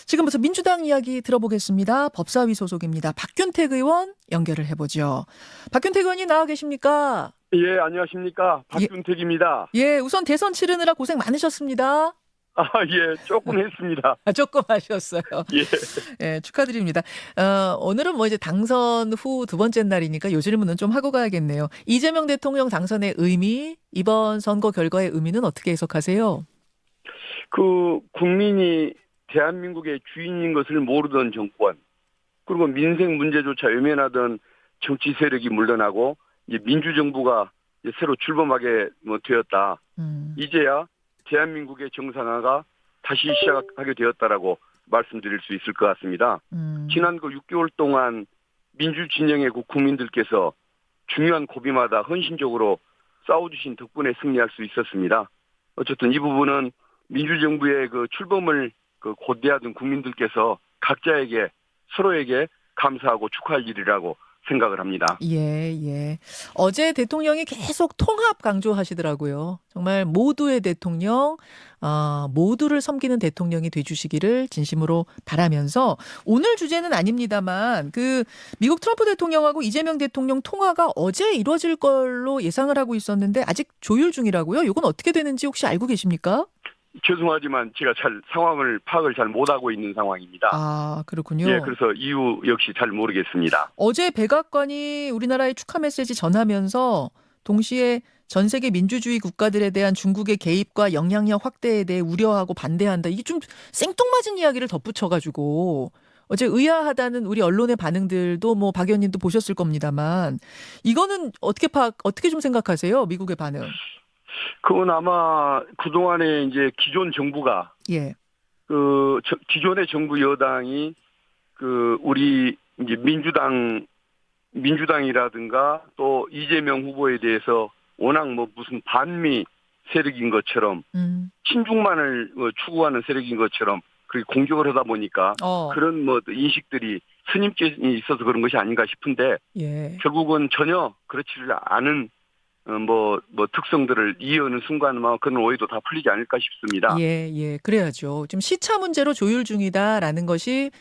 지금부터 민주당 이야기 들어보겠습니다. 법사위 소속입니다. 박균택 의원 연결을 해보죠. 박균택 의원님 나와 계십니까? 예, 안녕하십니까. 예, 박준택입니다. 예, 우선 대선 치르느라 고생 많으셨습니다. 예, 조금 했습니다. 조금 하셨어요. 예. 예, 축하드립니다. 오늘은 뭐 이제 당선 후 두 번째 날이니까 요 질문은 좀 하고 가야겠네요. 이재명 대통령 당선의 의미, 이번 선거 결과의 의미는 어떻게 해석하세요? 국민이 대한민국의 주인인 것을 모르던 정권, 그리고 민생 문제조차 외면하던 정치 세력이 물러나고, 이제 민주정부가 이제 새로 출범하게 되었다. 이제야 대한민국의 정상화가 다시 시작하게 되었다라고 말씀드릴 수 있을 것 같습니다. 지난 6개월 동안 민주진영의 국민들께서 중요한 고비마다 헌신적으로 싸워주신 덕분에 승리할 수 있었습니다. 어쨌든 이 부분은 민주정부의 출범을 고대하던 국민들께서 각자에게 서로에게 감사하고 축하할 일이라고 생각을 합니다. 예, 예. 어제 대통령이 계속 통합 강조하시더라고요. 정말 모두의 대통령, 모두를 섬기는 대통령이 돼주시기를 진심으로 바라면서 오늘 주제는 아닙니다만 미국 트럼프 대통령하고 이재명 대통령 통화가 어제 이루어질 걸로 예상을 하고 있었는데 아직 조율 중이라고요? 이건 어떻게 되는지 혹시 알고 계십니까? 죄송하지만 제가 상황을 파악을 잘 못하고 있는 상황입니다. 아, 그렇군요. 예, 그래서 이유 역시 잘 모르겠습니다. 어제 백악관이 우리나라에 축하 메시지 전하면서 동시에 전 세계 민주주의 국가들에 대한 중국의 개입과 영향력 확대에 대해 우려하고 반대한다. 이게 좀 생뚱맞은 이야기를 덧붙여가지고 어제 의아하다는 우리 언론의 반응들도 뭐 박 의원님도 보셨을 겁니다만 이거는 어떻게 좀 생각하세요? 미국의 반응. 그건 아마 그동안에 이제 기존 정부가 예. 기존의 정부 여당이 우리 이제 민주당이라든가 또 이재명 후보에 대해서 워낙 무슨 반미 세력인 것처럼 친중만을 추구하는 세력인 것처럼 그렇게 공격을 하다 보니까 그런 인식들이 선입견이 있어서 그런 것이 아닌가 싶은데 예. 결국은 전혀 그렇지를 않은 특성들을 이해하는 순간 그런 오해도 다 풀리지 않을까 싶습니다. 예, 예. 그래야죠. 지금 시차 문제로 조율 중이다라는 것이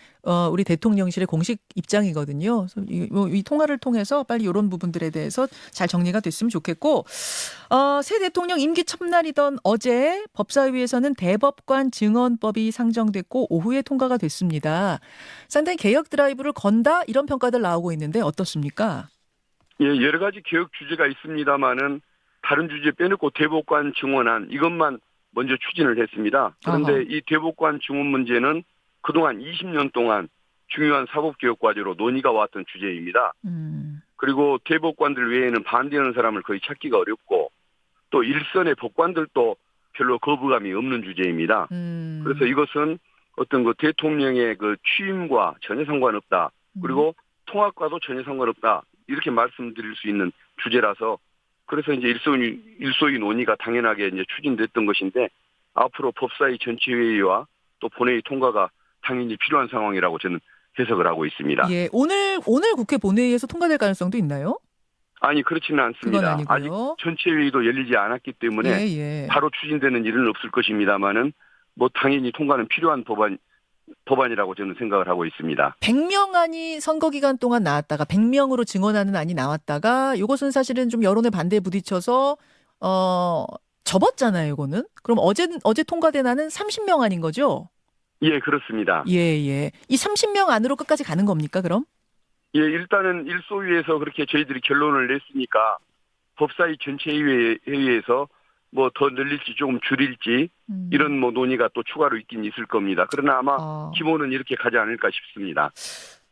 우리 대통령실의 공식 입장이거든요. 그래서 이 통화를 통해서 빨리 이런 부분들에 대해서 잘 정리가 됐으면 좋겠고, 새 대통령 임기 첫날이던 어제 법사위에서는 대법관 증언법이 상정됐고 오후에 통과가 됐습니다. 상당히 개혁 드라이브를 건다 이런 평가들 나오고 있는데 어떻습니까? 예, 여러 가지 개혁 주제가 있습니다만은 다른 주제 빼놓고 대법관 증언안 이것만 먼저 추진을 했습니다. 그런데 이 대법관 증언 문제는 그동안 20년 동안 중요한 사법개혁 과제로 논의가 왔던 주제입니다. 그리고 대법관들 외에는 반대하는 사람을 거의 찾기가 어렵고 또 일선의 법관들도 별로 거부감이 없는 주제입니다. 그래서 이것은 어떤 대통령의 취임과 전혀 상관없다. 그리고 통합과도 전혀 상관없다. 이렇게 말씀드릴 수 있는 주제라서 그래서 이제 일소위 논의가 당연하게 이제 추진됐던 것인데 앞으로 법사위 전체회의와 또 본회의 통과가 당연히 필요한 상황이라고 저는 해석을 하고 있습니다. 예, 오늘 국회 본회의에서 통과될 가능성도 있나요? 아니 그렇지는 않습니다. 그건 아직 아니고요. 전체회의도 열리지 않았기 때문에 예. 바로 추진되는 일은 없을 것입니다만은 당연히 통과는 필요한 법안이라고 저는 생각을 하고 있습니다. 100명 안이 선거 기간 동안 나왔다가 100명으로 증언하는 안이 나왔다가 이것은 사실은 좀 여론의 반대에 부딪혀서 접었잖아요, 이거는. 그럼 어제 통과된 안은 30명 안인 거죠? 예, 그렇습니다. 예. 이 30명 안으로 끝까지 가는 겁니까, 그럼? 예, 일단은 일소위에서 그렇게 저희들이 결론을 냈으니까 법사위 전체회의에서 더 늘릴지 조금 줄일지 이런 논의가 또 추가로 있긴 있을 겁니다. 그러나 아마 기본은 이렇게 가지 않을까 싶습니다.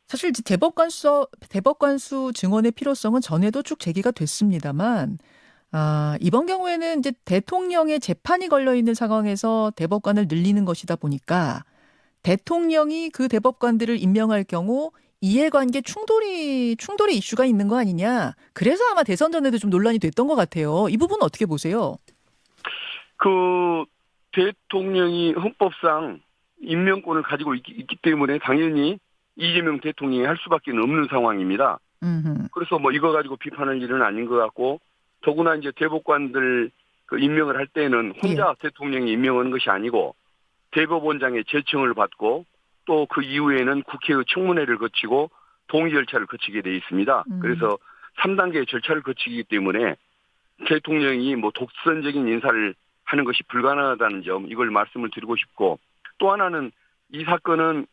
사실 이제 대법관수 증언의 필요성은 전에도 쭉 제기가 됐습니다만 이번 경우에는 이제 대통령의 재판이 걸려 있는 상황에서 대법관을 늘리는 것이다 보니까 대통령이 그 대법관들을 임명할 경우 이해관계 충돌의 이슈가 있는 거 아니냐. 그래서 아마 대선 전에도 좀 논란이 됐던 것 같아요. 이 부분은 어떻게 보세요? 대통령이 헌법상 임명권을 가지고 있기 때문에 당연히 이재명 대통령이 할 수밖에 없는 상황입니다. 그래서 이거 가지고 비판할 일은 아닌 것 같고 더구나 이제 대법관들 임명을 할 때는 혼자 대통령이 임명하는 것이 아니고 대법원장의 제청을 받고 또 그 이후에는 국회의 청문회를 거치고 동의 절차를 거치게 돼 있습니다. 그래서 3단계의 절차를 거치기 때문에 대통령이 뭐 독선적인 인사를 하는 것이 불가능하다는 점, 이걸 말씀을 드리고 싶고, 또 하나는 이 사건은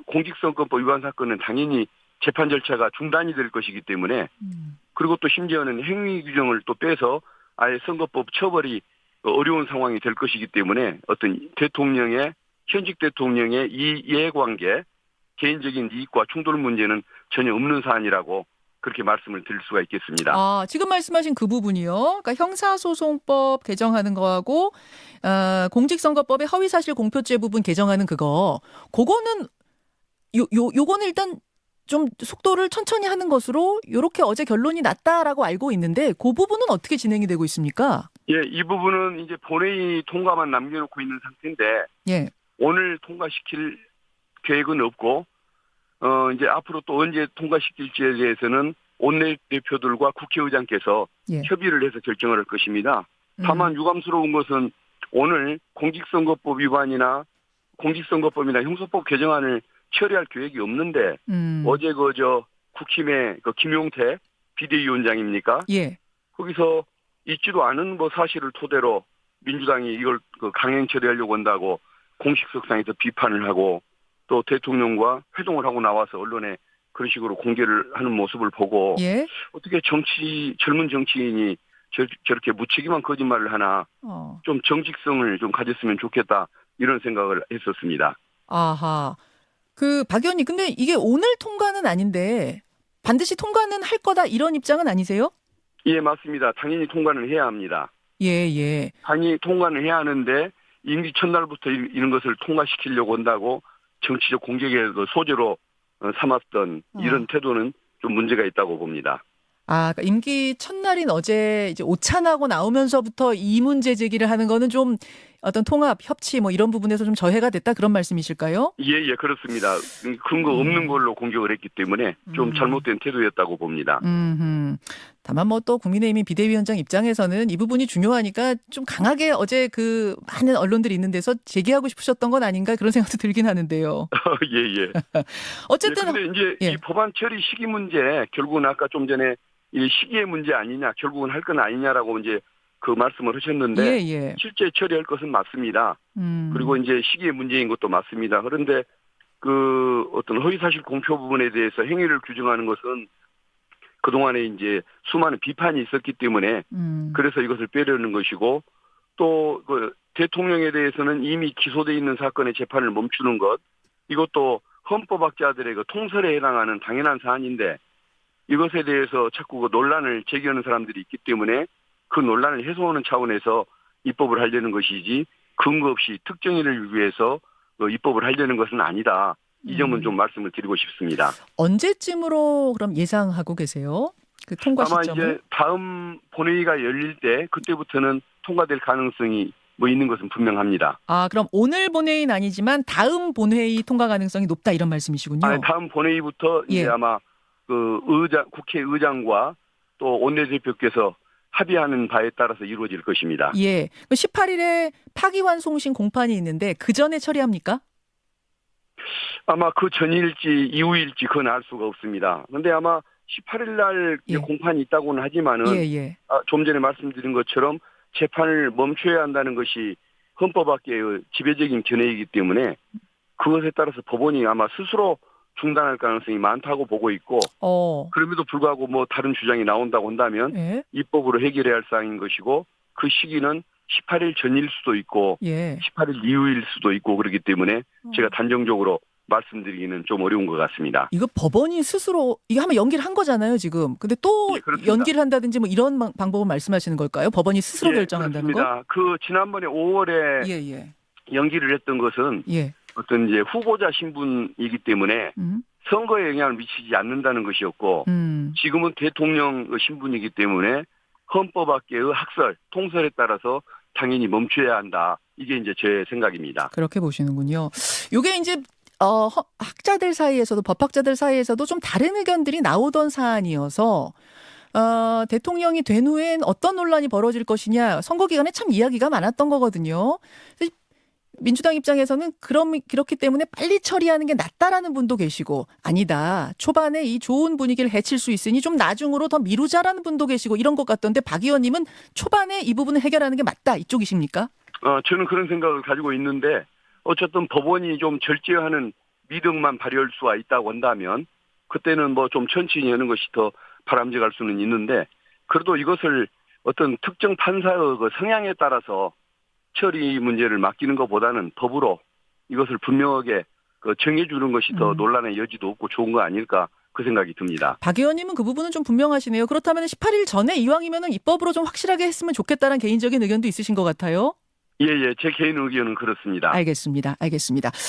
공직선거법 위반 사건은 당연히 재판 절차가 중단이 될 것이기 때문에, 그리고 또 심지어는 행위 규정을 또 빼서 아예 선거법 처벌이 어려운 상황이 될 것이기 때문에 어떤 현직 대통령의 이해관계, 개인적인 이익과 충돌 문제는 전혀 없는 사안이라고 그렇게 말씀을 드릴 수가 있겠습니다. 아, 지금 말씀하신 그 부분이요. 그러니까 형사소송법 개정하는 거하고 공직선거법의 허위사실 공표죄 부분 개정하는 그거는 요거는 일단 좀 속도를 천천히 하는 것으로 요렇게 어제 결론이 났다라고 알고 있는데 그 부분은 어떻게 진행이 되고 있습니까? 예, 이 부분은 이제 본회의 통과만 남겨놓고 있는 상태인데, 예. 오늘 통과시킬 계획은 없고, 이제 앞으로 또 언제 통과시킬지에 대해서는 원내대표들과 국회의장께서 예. 협의를 해서 결정을 할 것입니다. 다만 유감스러운 것은 오늘 공직선거법이나 형사법 개정안을 처리할 계획이 없는데, 어제 국힘의 김용태 비대위원장입니까? 예. 거기서 있지도 않은 사실을 토대로 민주당이 이걸 강행 처리하려고 한다고 공식석상에서 비판을 하고, 또 대통령과 회동을 하고 나와서 언론에 그런 식으로 공개를 하는 모습을 보고, 예. 어떻게 젊은 정치인이 저렇게 무책임한 거짓말을 하나, 좀 정직성을 좀 가졌으면 좋겠다, 이런 생각을 했었습니다. 아하. 박 의원님, 근데 이게 오늘 통과는 아닌데 반드시 통과는 할 거다 이런 입장은 아니세요? 예, 맞습니다. 당연히 통과는 해야 합니다. 예. 당연히 통과는 해야 하는데 임기 첫날부터 이런 것을 통과시키려고 한다고 정치적 공격의 소재로 삼았던 이런 태도는 좀 문제가 있다고 봅니다. 아, 그러니까 임기 첫날인 어제 이제 오찬하고 나오면서부터 이 문제 제기를 하는 거는 좀 어떤 통합, 협치 뭐 이런 부분에서 좀 저해가 됐다 그런 말씀이실까요? 예, 그렇습니다. 근거 없는 걸로 공격을 했기 때문에 좀 잘못된 태도였다고 봅니다. 다만 뭐 또 국민의힘 비대위원장 입장에서는 이 부분이 중요하니까 좀 강하게 어제 그 많은 언론들이 있는 데서 제기하고 싶으셨던 건 아닌가 그런 생각도 들긴 하는데요. 예. 어쨌든 근데 이제 이 법안 처리 시기 문제, 결국은 아까 좀 전에 이 시기의 문제 아니냐, 결국은 할 건 아니냐라고 이제 그 말씀을 하셨는데, 예. 실제 처리할 것은 맞습니다. 그리고 이제 시기의 문제인 것도 맞습니다. 그런데 그 어떤 허위사실 공표 부분에 대해서 행위를 규정하는 것은 그동안에 이제 수많은 비판이 있었기 때문에 그래서 이것을 빼려는 것이고, 또 그 대통령에 대해서는 이미 기소돼 있는 사건의 재판을 멈추는 것, 이것도 헌법학자들의 그 통설에 해당하는 당연한 사안인데, 이것에 대해서 자꾸 그 논란을 제기하는 사람들이 있기 때문에 그 논란을 해소하는 차원에서 입법을 하려는 것이지, 근거 없이 특정인을 위해서 입법을 하려는 것은 아니다. 이 점은 좀 말씀을 드리고 싶습니다. 언제쯤으로 그럼 예상하고 계세요? 그 통과 시점을? 아마 이제 다음 본회의가 열릴 때 그때부터는 통과될 가능성이 있는 것은 분명합니다. 아, 그럼 오늘 본회의는 아니지만 다음 본회의 통과 가능성이 높다 이런 말씀이시군요. 아니, 다음 본회의부터 이제 아마 그 국회의장과 또 원내대표께서 합의하는 바에 따라서 이루어질 것입니다. 예. 18일에 파기환송심 공판이 있는데 그 전에 처리합니까? 아마 그 전일지 이후일지 그건 알 수가 없습니다. 그런데 아마 18일 날 공판이 있다고는 하지만은 좀 전에 말씀드린 것처럼 재판을 멈춰야 한다는 것이 헌법학계의 지배적인 견해이기 때문에 그것에 따라서 법원이 아마 스스로 중단할 가능성이 많다고 보고 있고, 그럼에도 불구하고 다른 주장이 나온다고 한다면 입법으로 해결해야 할 사항인 것이고, 그 시기는 18일 전일 수도 있고 18일 이후일 수도 있고 그렇기 때문에 제가 단정적으로 말씀드리기는 좀 어려운 것 같습니다. 이거 법원이 스스로 이거 한번 연기를 한 거잖아요, 지금. 근데 또 연기를 한다든지 이런 방법을 말씀하시는 걸까요? 법원이 스스로 결정한다는 그렇습니다. 그 지난번에 5월에 연기를 했던 것은 어떤 이제 후보자 신분이기 때문에 선거에 영향을 미치지 않는다는 것이었고, 지금은 대통령 신분이기 때문에 헌법학계의 학설, 통설에 따라서 당연히 멈춰야 한다. 이게 이제 제 생각입니다. 그렇게 보시는군요. 이게 이제 학자들 사이에서도 법학자들 사이에서도 좀 다른 의견들이 나오던 사안이어서 대통령이 된 후엔 어떤 논란이 벌어질 것이냐 선거 기간에 참 이야기가 많았던 거거든요. 민주당 입장에서는 그렇기 때문에 빨리 처리하는 게 낫다라는 분도 계시고 아니다. 초반에 이 좋은 분위기를 해칠 수 있으니 좀 나중으로 더 미루자라는 분도 계시고 이런 것 같던데 박 의원님은 초반에 이 부분을 해결하는 게 맞다. 이쪽이십니까? 저는 그런 생각을 가지고 있는데 어쨌든 법원이 좀 절제하는 믿음만 발휘할 수가 있다고 한다면 그때는 뭐 좀 천천히 하는 것이 더 바람직할 수는 있는데 그래도 이것을 어떤 특정 판사의 그 성향에 따라서 처리 문제를 맡기는 것보다는 법으로 이것을 분명하게 정해주는 것이 더 논란의 여지도 없고 좋은 거 아닐까 그 생각이 듭니다. 박 의원님은 그 부분은 좀 분명하시네요. 그렇다면 18일 전에 이왕이면 입법으로 좀 확실하게 했으면 좋겠다는 개인적인 의견도 있으신 것 같아요. 예, 제 개인 의견은 그렇습니다. 알겠습니다.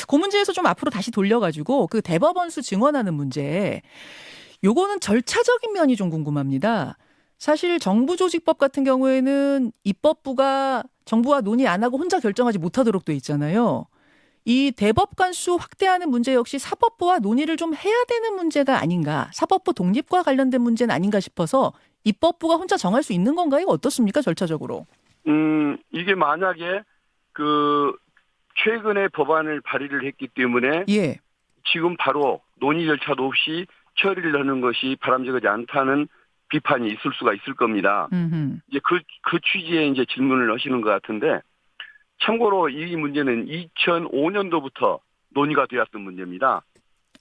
그 문제에서 좀 앞으로 다시 돌려가지고 그 대법원수 증언하는 문제, 요거는 절차적인 면이 좀 궁금합니다. 사실 정부조직법 같은 경우에는 입법부가 정부와 논의 안 하고 혼자 결정하지 못하도록 돼 있잖아요. 이 대법관 수 확대하는 문제 역시 사법부와 논의를 좀 해야 되는 문제가 아닌가, 사법부 독립과 관련된 문제는 아닌가 싶어서 입법부가 혼자 정할 수 있는 건가요? 어떻습니까? 절차적으로. 이게 만약에 최근에 법안을 발의를 했기 때문에 예. 지금 바로 논의 절차도 없이 처리를 하는 것이 바람직하지 않다는 비판이 있을 수가 있을 겁니다. 이제 그 취지의 이제 질문을 하시는 것 같은데 참고로 이 문제는 2005년도부터 논의가 되었던 문제입니다.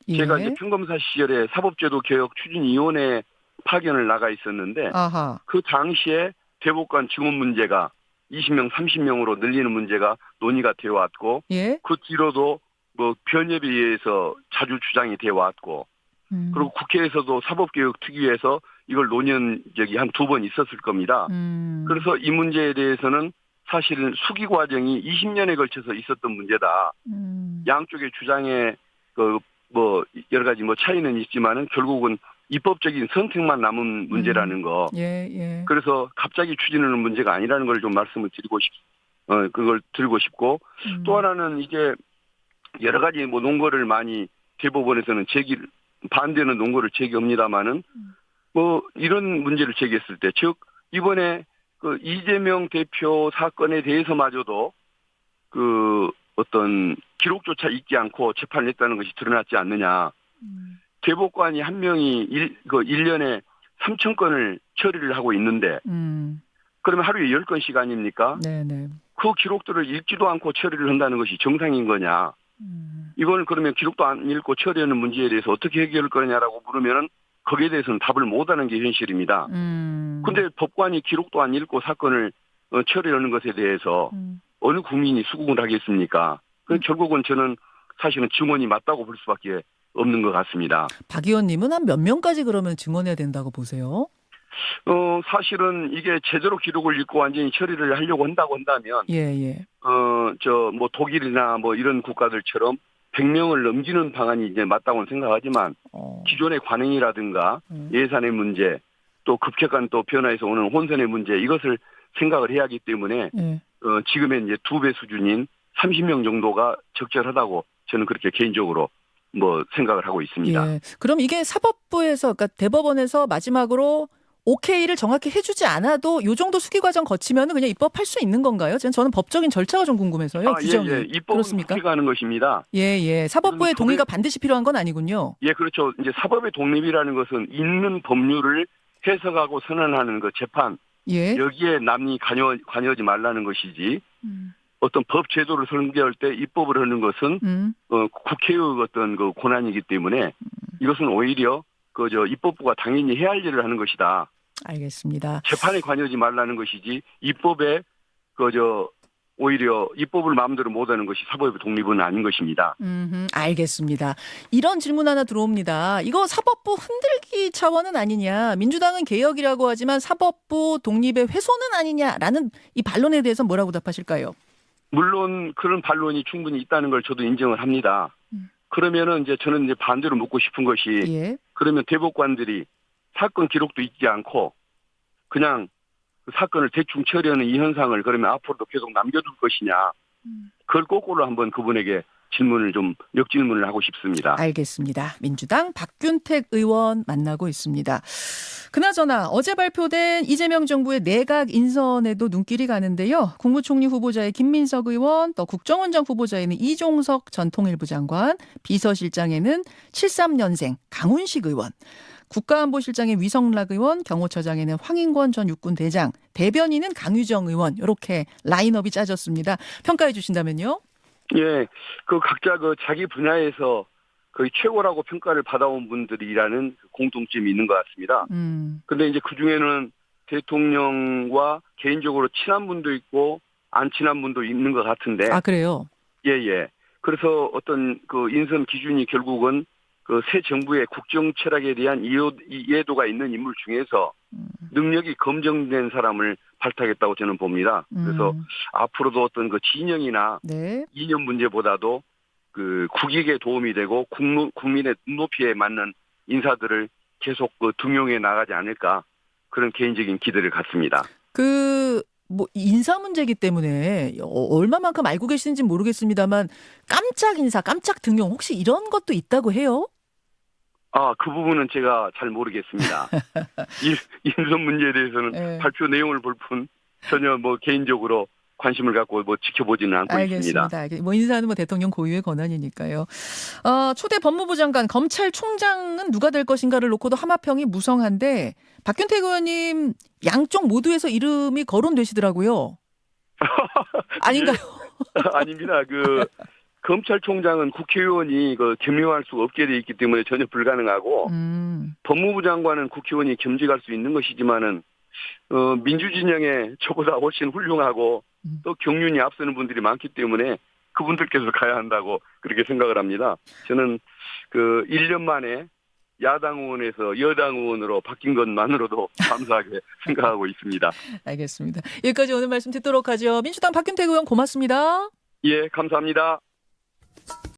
예. 제가 이제 평검사 시절에 사법제도 개혁 추진위원회 파견을 나가 있었는데 아하. 그 당시에 대법관 증원 문제가 20명, 30명으로 늘리는 문제가 논의가 되어 왔고 예. 그 뒤로도 뭐 변협에 의해서 자주 주장이 되어 왔고 그리고 국회에서도 사법개혁특위에서 이걸 논의한 적이 한 2번 있었을 겁니다. 그래서 이 문제에 대해서는 사실은 수기 과정이 20년에 걸쳐서 있었던 문제다. 양쪽의 주장에 뭐 여러 가지 뭐 차이는 있지만은 결국은 입법적인 선택만 남은 문제라는 거. 예. 그래서 갑자기 추진하는 문제가 아니라는 걸 좀 말씀을 그걸 드리고 싶고 또 하나는 이게 여러 가지 뭐 논거를 많이 대법원에서는 반대는 논거를 제기합니다만은 뭐 이런 문제를 제기했을 때 즉 이번에 그 이재명 대표 사건에 대해서마저도 그 어떤 기록조차 있지 않고 재판을 했다는 것이 드러났지 않느냐. 대법관이 한 명이 1년에 3,000건을 처리를 하고 있는데 그러면 하루에 10건씩 아닙니까? 네네. 그 기록들을 읽지도 않고 처리를 한다는 것이 정상인 거냐. 이걸 그러면 기록도 안 읽고 처리하는 문제에 대해서 어떻게 해결할 거냐라고 물으면은 거기에 대해서는 답을 못하는 게 현실입니다. 근데 법관이 기록도 안 읽고 사건을 처리하는 것에 대해서 어느 국민이 수긍을 하겠습니까? 결국은 저는 사실은 증언이 맞다고 볼 수밖에 없는 것 같습니다. 박 의원님은 한 몇 명까지 그러면 증언해야 된다고 보세요? 사실은 이게 제대로 기록을 읽고 완전히 처리를 하려고 한다면, 예. 뭐 독일이나 뭐 이런 국가들처럼 100명을 넘기는 방안이 이제 맞다고는 생각하지만, 기존의 관행이라든가 예산의 문제, 또 급격한 또 변화에서 오는 혼선의 문제, 이것을 생각을 해야 하기 때문에, 지금의 이제 2배 수준인 30명 정도가 적절하다고 저는 그렇게 개인적으로 뭐 생각을 하고 있습니다. 예. 그럼 이게 사법부에서, 그러니까 대법원에서 마지막으로 오케이를 정확히 해주지 않아도 요 정도 수기 과정 거치면은 그냥 입법할 수 있는 건가요? 저는 법적인 절차가 좀 궁금해서요. 규정이. 예. 입법은 국회가 하는 것입니다. 예. 사법부의 동의가 반드시 필요한 건 아니군요. 예, 그렇죠. 이제 사법의 독립이라는 것은 있는 법률을 해석하고 선언하는 그 재판, 예. 여기에 남이 관여하지 말라는 것이지. 어떤 법 제도를 설계할 때 입법을 하는 것은 국회의 어떤 그 권한이기 때문에 이것은 오히려 입법부가 당연히 해야 할 일을 하는 것이다. 알겠습니다. 재판에 관여하지 말라는 것이지 입법에 오히려 입법을 마음대로 못하는 것이 사법의 독립은 아닌 것입니다. 알겠습니다. 이런 질문 하나 들어옵니다. 이거 사법부 흔들기 차원은 아니냐. 민주당은 개혁이라고 하지만 사법부 독립의 훼손은 아니냐라는 이 반론에 대해서 뭐라고 답하실까요? 물론 그런 반론이 충분히 있다는 걸 저도 인정을 합니다. 그러면은 저는 반대로 묻고 싶은 것이 그러면 대법관들이 사건 기록도 있지 않고 그냥 그 사건을 대충 처리하는 이 현상을 그러면 앞으로도 계속 남겨둘 것이냐. 그걸 거꾸로 한번 그분에게 질문을 좀 역질문을 하고 싶습니다. 알겠습니다. 민주당 박균택 의원 만나고 있습니다. 그나저나 어제 발표된 이재명 정부의 내각 인선에도 눈길이 가는데요. 국무총리 후보자의 김민석 의원, 또 국정원장 후보자에는 이종석 전 통일부 장관, 비서실장에는 73년생 강훈식 의원, 국가안보실장의 위성락 의원, 경호처장에는 황인권 전 육군대장, 대변인은 강유정 의원, 이렇게 라인업이 짜졌습니다. 평가해 주신다면요? 예, 각자 자기 분야에서 거의 최고라고 평가를 받아온 분들이라는 공통점이 있는 것 같습니다. 근데 이제 그 중에는 대통령과 개인적으로 친한 분도 있고 안 친한 분도 있는 것 같은데. 아, 그래요? 예, 예. 그래서 어떤 인선 기준이 결국은 새 정부의 국정 철학에 대한 이해도가 있는 인물 중에서 능력이 검증된 사람을 발탁했다고 저는 봅니다. 그래서 앞으로도 어떤 진영이나 네. 이념 문제보다도 국익에 도움이 되고 국민의 눈높이에 맞는 인사들을 계속 등용해 나가지 않을까 그런 개인적인 기대를 갖습니다. 인사 문제이기 때문에 얼마만큼 알고 계시는지 모르겠습니다만 깜짝 인사, 깜짝 등용 혹시 이런 것도 있다고 해요? 그 부분은 제가 잘 모르겠습니다. 인선 문제에 대해서는 네. 발표 내용을 볼 뿐 전혀 개인적으로 관심을 갖고 지켜보지는 않고 있습니다. 알겠습니다. 인사는 대통령 고유의 권한이니까요. 초대 법무부 장관, 검찰총장은 누가 될 것인가를 놓고도 하마평이 무성한데 박균택 의원님 양쪽 모두에서 이름이 거론되시더라고요. 아닌가요? 아닙니다. 검찰총장은 국회의원이 겸임할 수가 없게 돼 있기 때문에 전혀 불가능하고 법무부 장관은 국회의원이 겸직할 수 있는 것이지만은 민주진영에 저보다 훨씬 훌륭하고 또 경륜이 앞서는 분들이 많기 때문에 그분들께서 가야 한다고 그렇게 생각을 합니다. 저는 1년 만에 야당 의원에서 여당 의원으로 바뀐 것만으로도 감사하게 생각하고 있습니다. 알겠습니다. 여기까지 오늘 말씀 듣도록 하죠. 민주당 박균택 의원 고맙습니다. 예, 감사합니다.